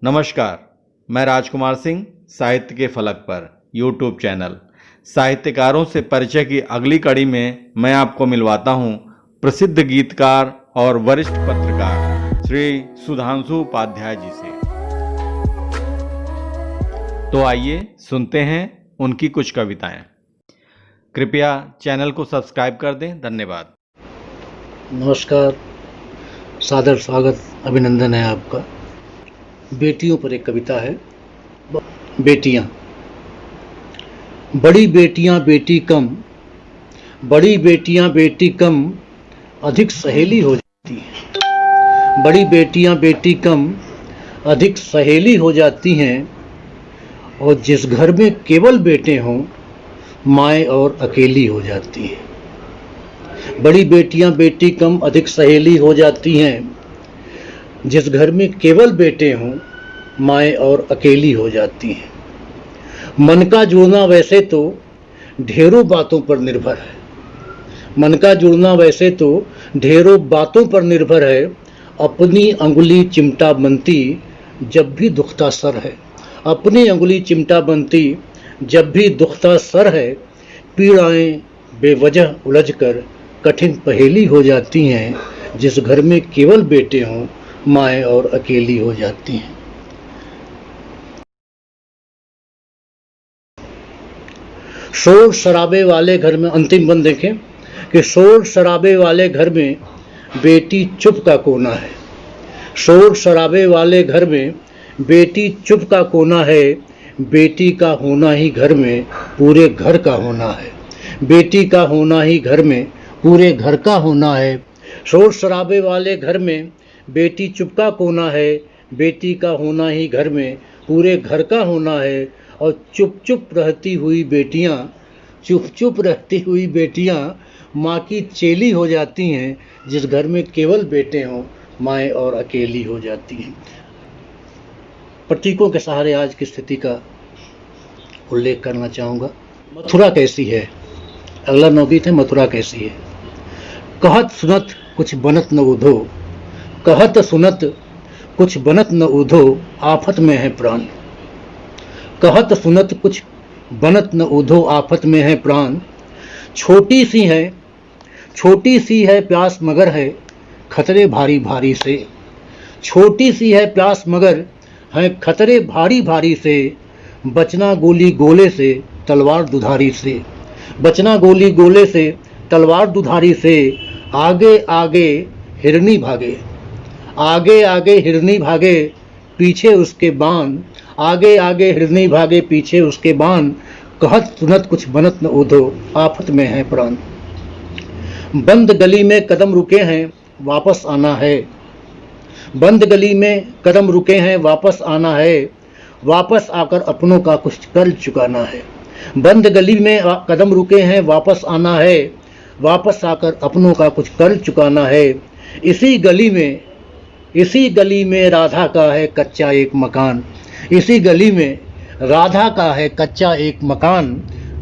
नमस्कार, मैं राजकुमार सिंह साहित्य के फलक पर यूट्यूब चैनल साहित्यकारों से परिचय की अगली कड़ी में मैं आपको मिलवाता हूं प्रसिद्ध गीतकार और वरिष्ठ पत्रकार श्री सुधांशु उपाध्याय जी से। तो आइए सुनते हैं उनकी कुछ कविताएं। कृपया चैनल को सब्सक्राइब कर दें। धन्यवाद। नमस्कार, सादर स्वागत, अभिनंदन है आपका। बेटियों पर एक कविता है। बेटियां। बड़ी बेटियां बेटी कम, बड़ी बेटियां बेटी कम, अधिक सहेली हो जाती हैं। बड़ी बेटियां बेटी कम, अधिक सहेली हो जाती हैं। और जिस घर में केवल बेटे हों, माएँ और अकेली हो जाती हैं। बड़ी बेटियां बेटी कम, अधिक सहेली हो जाती हैं। जिस घर में केवल बेटे हों, माएँ और अकेली हो जाती हैं। मन का जुड़ना वैसे तो ढेरों बातों पर निर्भर है। मन का जुड़ना वैसे तो ढेरों बातों पर निर्भर है। अपनी अंगुली चिमटा बनती जब भी दुखता सर है। अपनी अंगुली चिमटा बनती जब भी दुखता सर है। पीड़ाएं बेवजह उलझकर कठिन पहेली हो जाती हैं। जिस घर में केवल बेटे हों, माएँ और अकेली हो जाती हैं। शोर शराबे वाले घर में, अंतिम बंद देखें कि शोर शराबे वाले घर में बेटी चुप का कोना है। शोर शराबे वाले घर में बेटी चुप का कोना है। बेटी का होना ही घर में पूरे घर का होना है। बेटी का होना ही घर में पूरे घर का होना है। शोर शराबे वाले घर में बेटी चुप का कोना है। बेटी का होना ही घर में पूरे घर का होना है। और चुप चुप रहती हुई बेटियां, चुप चुप रहती हुई बेटियां माँ की चेली हो जाती हैं। जिस घर में केवल बेटे हों, माएँ और अकेली हो जाती हैं। प्रतीकों के सहारे आज की स्थिति का उल्लेख करना चाहूँगा। मथुरा कैसी है, अगला नवगीत है मथुरा कैसी है। कहत सुनत कुछ बनत न उधो, कहत सुनत कुछ बनत न उधो, आफत में है प्राण। कहत सुनत कुछ बनत न उधो, आफत में है प्राण। छोटी सी है प्यास मगर है खतरे भारी भारी से। छोटी सी है प्यास मगर है खतरे भारी भारी से। बचना गोली गोले से तलवार दुधारी से। बचना गोली गोले से तलवार दुधारी से। आगे आगे हिरनी भागे, आगे आगे हिरनी भागे, पीछे उसके बाण। आगे आगे हिरनी भागे, पीछे उसके बाण। कहत सुनत कुछ बनत न उधो, आफत में है प्राण। बंद गली में कदम रुके हैं, वापस आना है। बंद गली में कदम रुके हैं, वापस आना है। वापस आकर अपनों का कुछ कर चुकाना है। बंद गली में कदम रुके हैं, वापस आना है। वापस आकर अपनों का कुछ कर चुकाना है। इसी गली में राधा का है कच्चा एक मकान। इसी गली में राधा का है कच्चा एक मकान।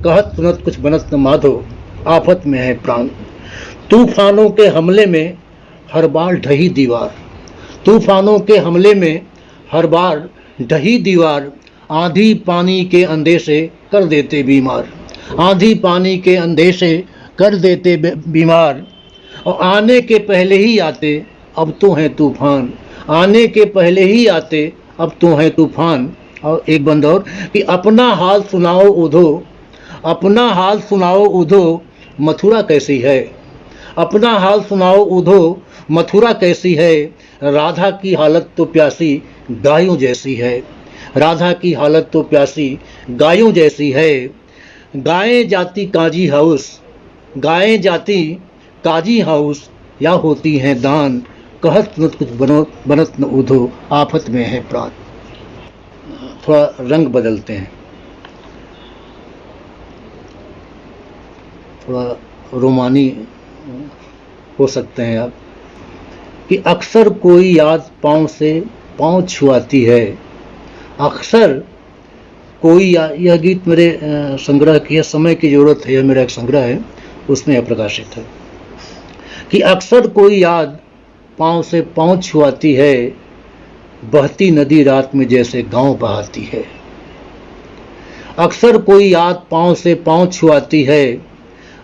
कहत सुनत कुछ बनत न माधो, आफत में है प्राण। तूफानों के हमले में हर बार ढही दीवार। तूफानों के हमले में हर बार ढही दीवार। आंधी पानी के अंदेशे कर देते बीमार। आंधी पानी के अंदेशे कर देते बीमार। और आने के पहले ही आते अब तो हैं तूफान। आने के पहले ही आते अब तो हैं तूफान। और एक बंद और कि अपना हाल सुनाओ उधो, अपना हाल सुनाओ उधो, मथुरा कैसी है। अपना हाल सुनाओ उधो, मथुरा कैसी है। राधा की हालत तो प्यासी गायों जैसी है। राधा की हालत तो प्यासी गायों जैसी है। गायें जाती काजी हाउस, गायें जाती काजी हाउस, या होती हैं दान। कहत सुनत कुछ बनत न उधो, आफत में है प्राण। थोड़ा रंग बदलते हैं, थोड़ा रोमानी हो सकते हैं आप। कि अक्सर कोई याद पाँव से पाँव छुआती है। अक्सर कोई यह गीत मेरे संग्रह की है, समय की ज़रूरत है, यह मेरा एक संग्रह है, उसमें यह प्रकाशित है। कि अक्सर कोई याद पाँव से पाँव छुआती है। बहती नदी रात में जैसे गांव बहाती है। अक्सर कोई याद पांव से पांव छुआती है,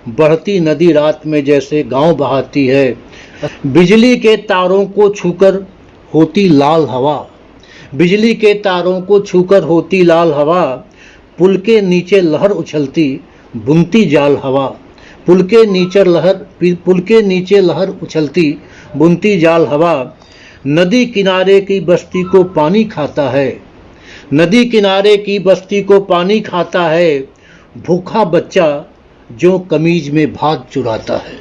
बढ़ती नदी रात में जैसे गांव बहाती है। बिजली के तारों को छूकर होती लाल हवा, बिजली के तारों को छूकर होती लाल हवा, पुल के नीचे लहर उछलती बुनती जाल हवा, पुल के नीचे लहर उछलती बुनती जाल हवा। नदी किनारे की बस्ती को पानी खाता है, नदी किनारे की बस्ती को पानी खाता है। भूखा बच्चा जो कमीज में भात चुराता है,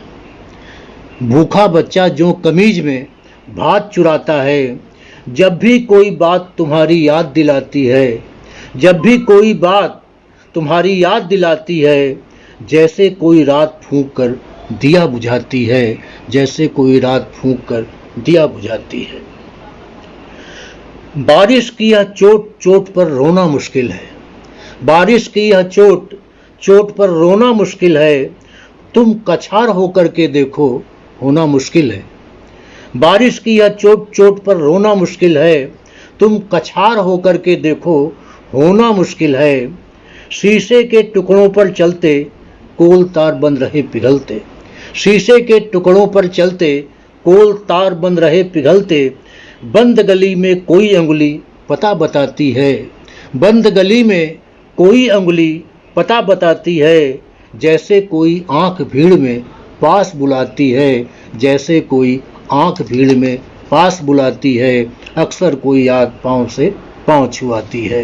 भूखा बच्चा जो कमीज में भात चुराता है। जब भी कोई बात तुम्हारी याद दिलाती है, जब भी कोई बात तुम्हारी याद दिलाती है, जैसे कोई रात फूंक कर दिया बुझाती है, जैसे कोई रात फूंक कर दिया बुझाती है। बारिश की यह चोट चोट पर रोना मुश्किल है, बारिश की यह चोट चोट पर रोना मुश्किल है। तुम कछार होकर के देखो होना मुश्किल है, बारिश की यह चोट चोट पर रोना मुश्किल है। तुम कछार होकर के देखो होना मुश्किल है। शीशे के टुकड़ों पर चलते कोल तार बन रहे पिघलते, शीशे के टुकड़ों पर चलते कोल तार बन रहे पिघलते। बंद गली में कोई अंगुली पता बताती है, बंद गली में कोई अंगुली पता बताती है। जैसे कोई आंख भीड़ में पास बुलाती है, जैसे कोई आंख भीड़ में पास बुलाती है। अक्सर कोई याद पांव से पांव छुआती है।